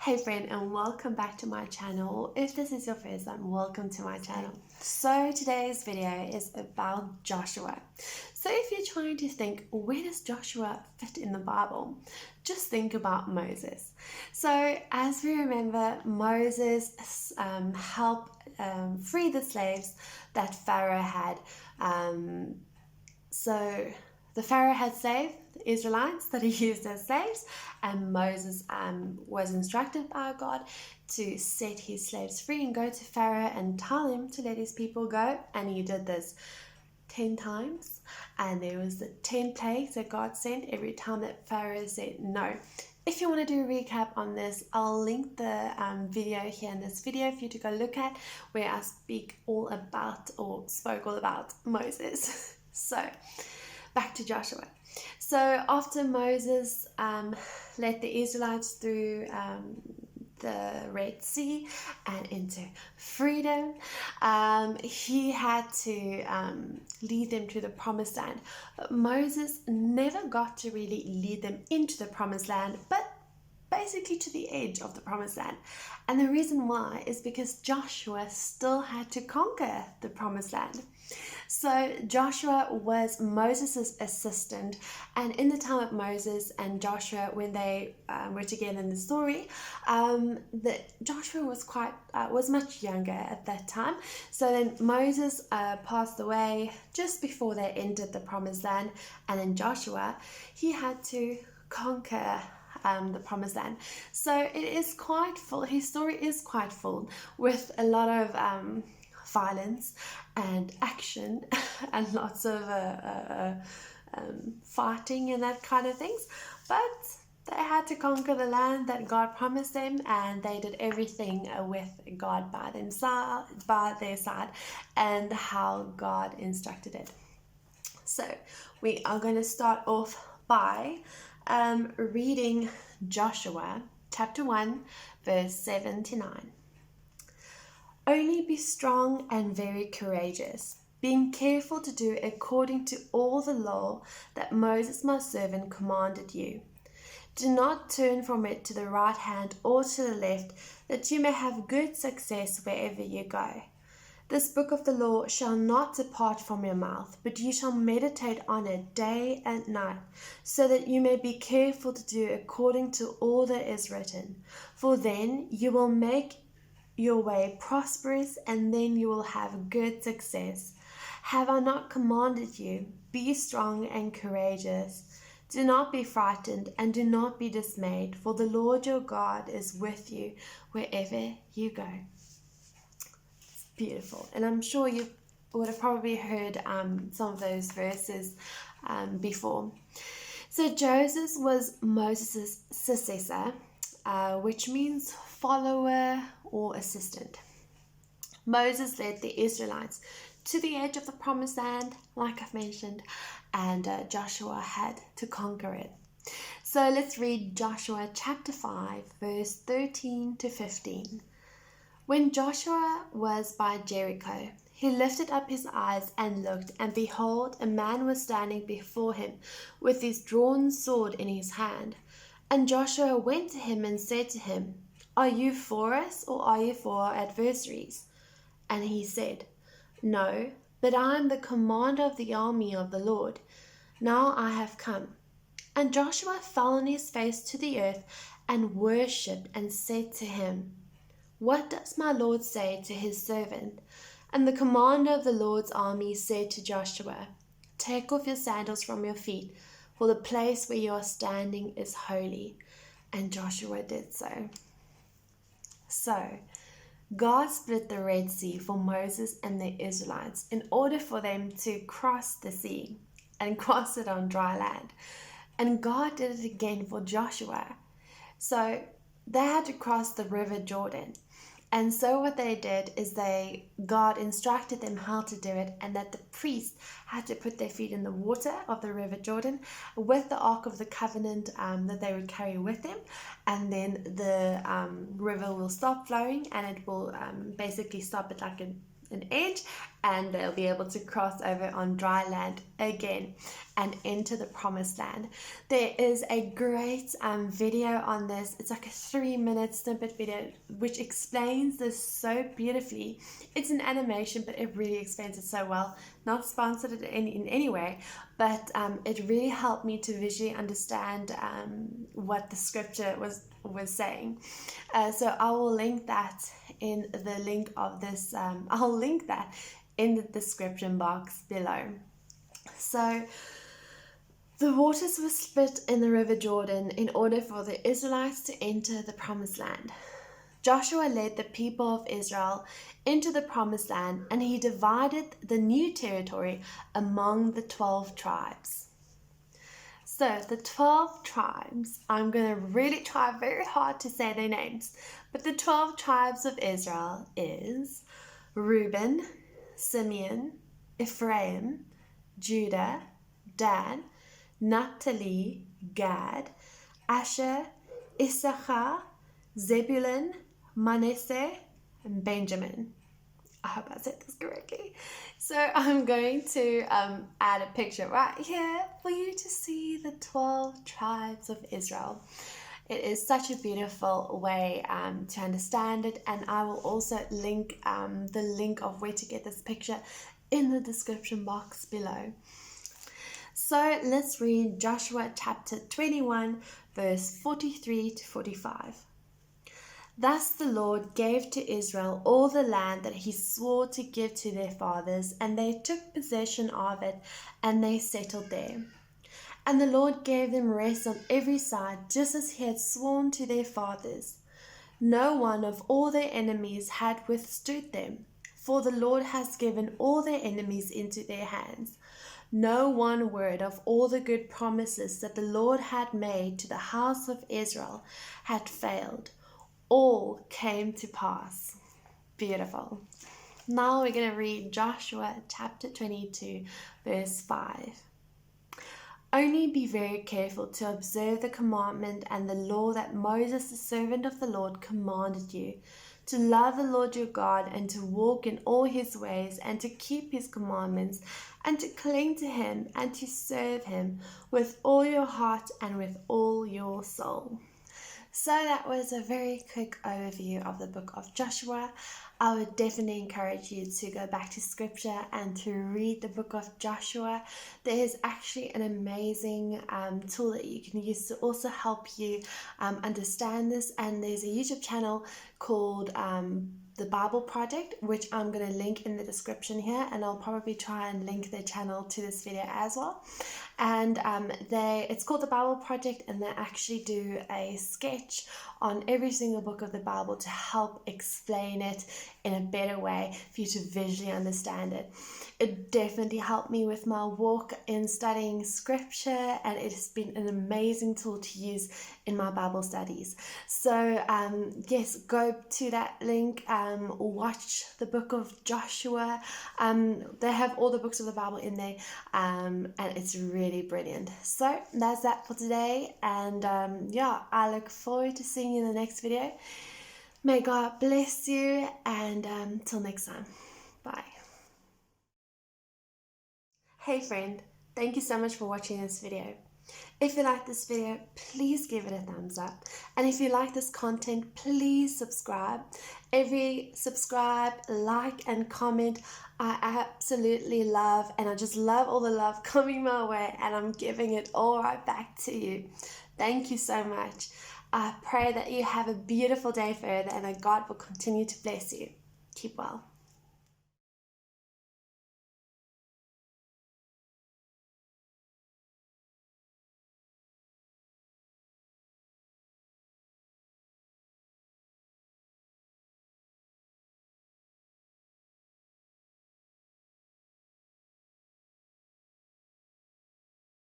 Hey friend, and welcome back to my channel. If this is your first time, welcome to my channel. So today's video is about Joshua. So if you're trying to think, where does Joshua fit in the Bible? Just think about Moses. So as we remember, Moses helped free the slaves that Pharaoh had. So the Pharaoh had saved the Israelites that he used as slaves, and Moses was instructed by God to set his slaves free and go to Pharaoh and tell him to let his people go. And he did this 10 times, and there was the 10 plagues that God sent every time that Pharaoh said no. If you want to do a recap on this, I'll link the video here in this video for you to go look at, where I spoke all about Moses. So back to Joshua. So after Moses led the Israelites through the Red Sea and into freedom, he had to lead them to the promised land. But Moses never got to really lead them into the promised land, but basically to the edge of the promised land. And the reason why is because Joshua still had to conquer the promised land. So Joshua was Moses' assistant, and in the time of Moses and Joshua, when they were together in the story, Joshua was much younger at that time. So then Moses passed away just before they entered the promised land, and then Joshua, he had to conquer the promised land. So it is quite full. His story is quite full with a lot of violence and action and lots of fighting and that kind of things. But they had to conquer the land that God promised them, and they did everything with God by their side and how God instructed it. So we are going to start off by reading Joshua chapter 1 verse 7 to 9. Only be strong and very courageous, being careful to do according to all the law that Moses my servant commanded you. Do not turn from it to the right hand or to the left, that you may have good success wherever you go. This book of the law shall not depart from your mouth, but you shall meditate on it day and night, so that you may be careful to do according to all that is written. For then you will make your way prosperous, and then you will have good success. Have I not commanded you? Be strong and courageous. Do not be frightened and do not be dismayed, for the Lord your God is with you wherever you go. It's beautiful. And I'm sure you would have probably heard some of those verses before. So Joseph was Moses' successor, which means follower or assistant. Moses led the Israelites to the edge of the promised land, like I've mentioned, and Joshua had to conquer it. So let's read Joshua chapter 5 verse 13 to 15. When Joshua was by Jericho, he lifted up his eyes and looked, and behold, a man was standing before him with his drawn sword in his hand. And Joshua went to him and said to him, Are you for us, or are you for our adversaries? And he said, No, but I am the commander of the army of the Lord. Now I have come. And Joshua fell on his face to the earth and worshipped and said to him, What does my Lord say to his servant? And the commander of the Lord's army said to Joshua, Take off your sandals from your feet, for the place where you are standing is holy. And Joshua did so. So, God split the Red Sea for Moses and the Israelites in order for them to cross the sea and cross it on dry land. And God did it again for Joshua. So, they had to cross the river Jordan. And so what they did is God instructed them how to do it, and that the priests had to put their feet in the water of the river Jordan with the Ark of the Covenant that they would carry with them, and then the river will stop flowing, and it will basically stop at like an edge, and they'll be able to cross over on dry land again and enter the promised land. There is a great video on this. It's like a 3-minute snippet video which explains this so beautifully. It's an animation, but it really explains it so well. Not sponsored in any way, but it really helped me to visually understand what the scripture was saying. So I will link that in the link of this. I'll link that in the description box below. So the waters were split in the river Jordan in order for the Israelites to enter the promised land. Joshua led the people of Israel into the promised land, and he divided the new territory among the 12 tribes. So the 12 tribes, I'm going to really try very hard to say their names, but the 12 tribes of Israel is Reuben, Simeon, Ephraim, Judah, Dan, Naphtali, Gad, Asher, Issachar, Zebulun, Manasseh, and Benjamin. I hope I said this correctly. So I'm going to add a picture right here for you to see the 12 tribes of Israel. It is such a beautiful way to understand it, and I will also link the link of where to get this picture in the description box below. So let's read Joshua chapter 21, verse 43 to 45. Thus the Lord gave to Israel all the land that he swore to give to their fathers, and they took possession of it, and they settled there. And the Lord gave them rest on every side, just as he had sworn to their fathers. No one of all their enemies had withstood them, for the Lord has given all their enemies into their hands. No one word of all the good promises that the Lord had made to the house of Israel had failed. All came to pass. Beautiful. Now we're going to read Joshua chapter 22, verse 5. Only be very careful to observe the commandment and the law that Moses, the servant of the Lord, commanded you, to love the Lord your God and to walk in all his ways and to keep his commandments and to cling to him and to serve him with all your heart and with all your soul. So that was a very quick overview of the book of Joshua. I would definitely encourage you to go back to scripture and to read the book of Joshua. There is actually an amazing tool that you can use to also help you understand this. And there's a YouTube channel called The Bible Project, which I'm going to link in the description here, and I'll probably try and link their channel to this video as well. And it's called The Bible Project, and they actually do a sketch on every single book of the Bible to help explain it in a better way for you to visually understand it. It definitely helped me with my walk in studying scripture, and it has been an amazing tool to use in my Bible studies. So yes, go to that link, watch the book of Joshua. They have all the books of the Bible in there, and it's really brilliant. So that's that for today, and yeah, I look forward to seeing you in the next video. May God bless you, and till next time, bye. Hey friend, thank you so much for watching this video. If you like this video, please give it a thumbs up. And if you like this content, please subscribe. Every subscribe, like, and comment, I absolutely love. And I just love all the love coming my way. And I'm giving it all right back to you. Thank you so much. I pray that you have a beautiful day further and that God will continue to bless you. Keep well.